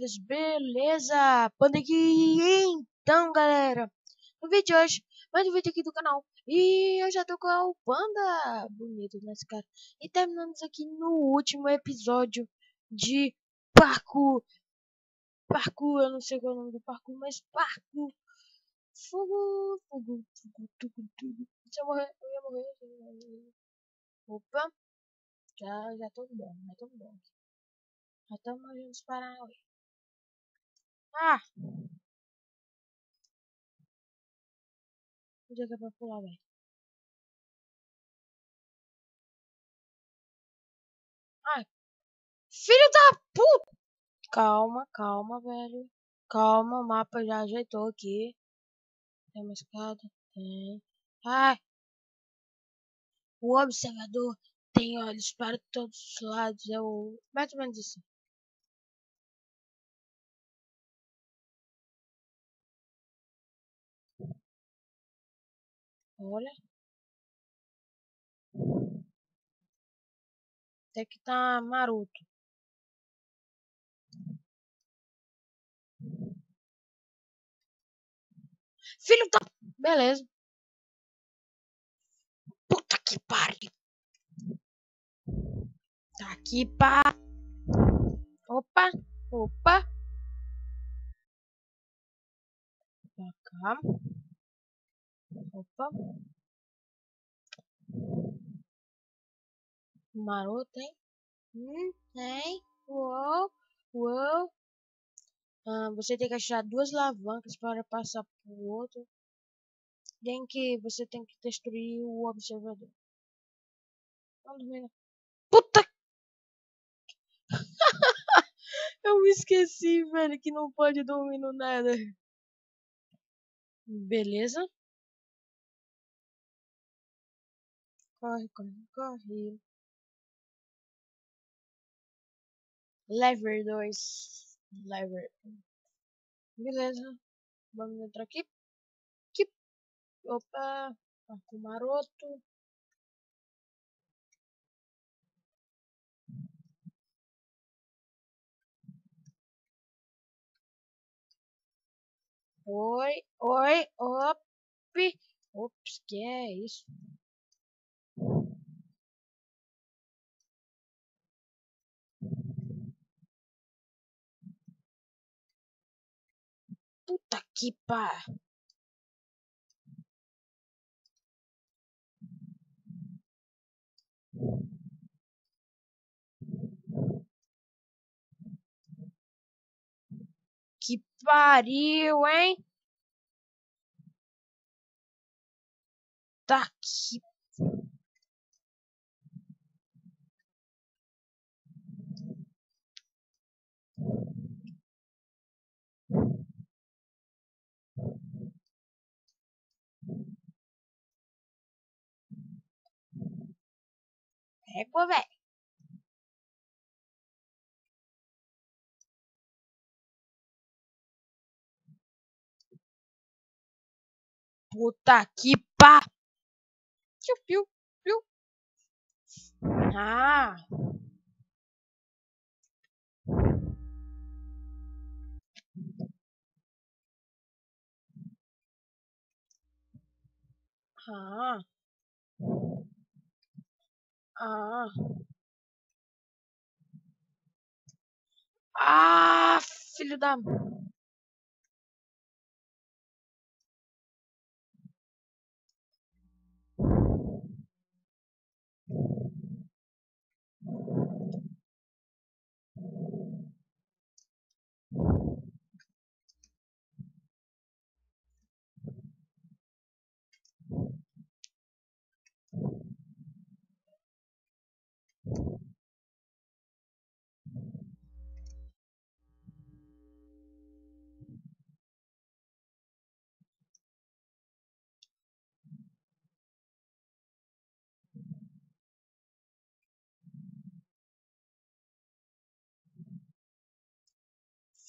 camaradas, beleza? Panda aqui, então galera, no vídeo de hoje, mais um vídeo aqui do canal. E eu já tô com o Panda bonito nesse cara. E terminamos aqui no último episódio de parkour. Parkour, eu não sei qual é o nome do parkour, mas parkour. Fogo. Se eu morrer, eu ia morrer. Opa, já tô bom, Já estamos morrendo os Paranauê. Ah! Onde é que é pra pular, velho? Ai, filho da puta! Calma, velho. Calma, o mapa já ajeitou aqui. Tem uma escada? Tem. Ai, o observador tem olhos para todos os lados. É o... mais ou menos assim. Olha. Até que tá maroto. Filho da... Beleza. Puta que pariu. Tá aqui, pá. Opa. Pra cá. Opa. Maroto, hein? Tem. Uou. Você tem que achar duas alavancas para passar pro outro. Você tem que destruir o observador. Vamos dormir. Puta! Eu me esqueci, velho, que não pode dormir no nada. Beleza? Corre. Lever 2. Lever. Beleza. Vamos entrar aqui. Opa. Parco maroto. Oi. Ops, que é isso? Puta que pariu. Que pariu, hein? Tá aqui. Égua, velho. Puta que pá. Piu. Ah. Ah. Ah. Ah, filho da...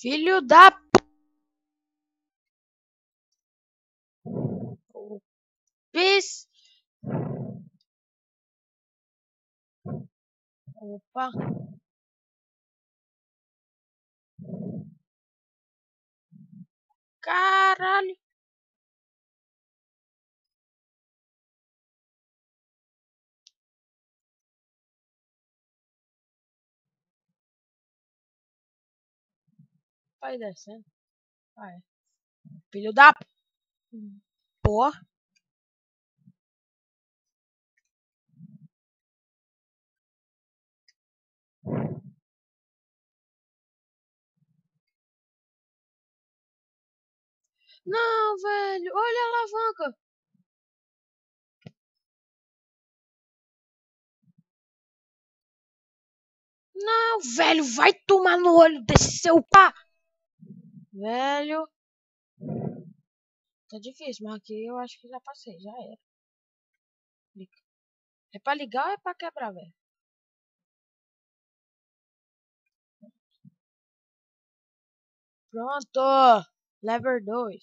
Filho da... Pis. Opa. Caralho. Vai descendo. Vai. Filho da... Porra. Não, velho. Olha a alavanca. Não, velho. Vai tomar no olho desse seu pá. Velho. Tá difícil, mas aqui eu acho que já passei. Já era. É pra ligar ou é pra quebrar, velho? Pronto. Level 2.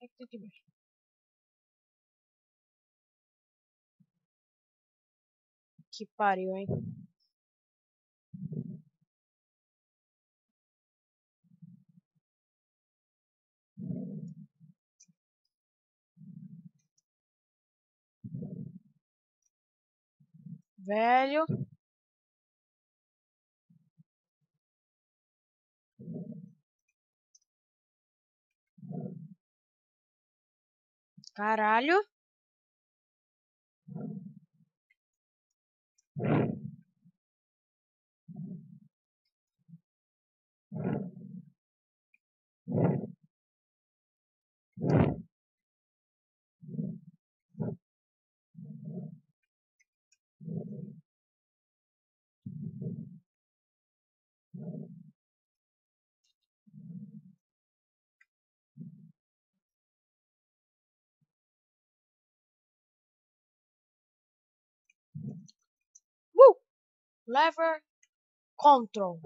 É que tem que ver. Que pariu, hein? Velho. Caralho. Lever Control.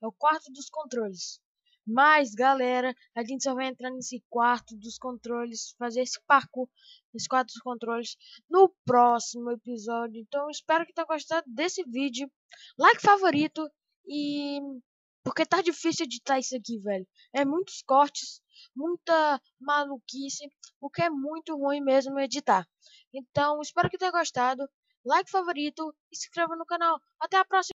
É o quarto dos controles. Mas, galera, a gente só vai entrar nesse quarto dos controles, fazer esse parkour nesse quarto dos controles no próximo episódio. Então, espero que tenham gostado desse vídeo. Like favorito e... Porque tá difícil editar isso aqui, velho. É muitos cortes, muita maluquice, o que é muito ruim mesmo editar. Então, espero que tenha gostado. Like favorito e se inscreva no canal. Até a próxima.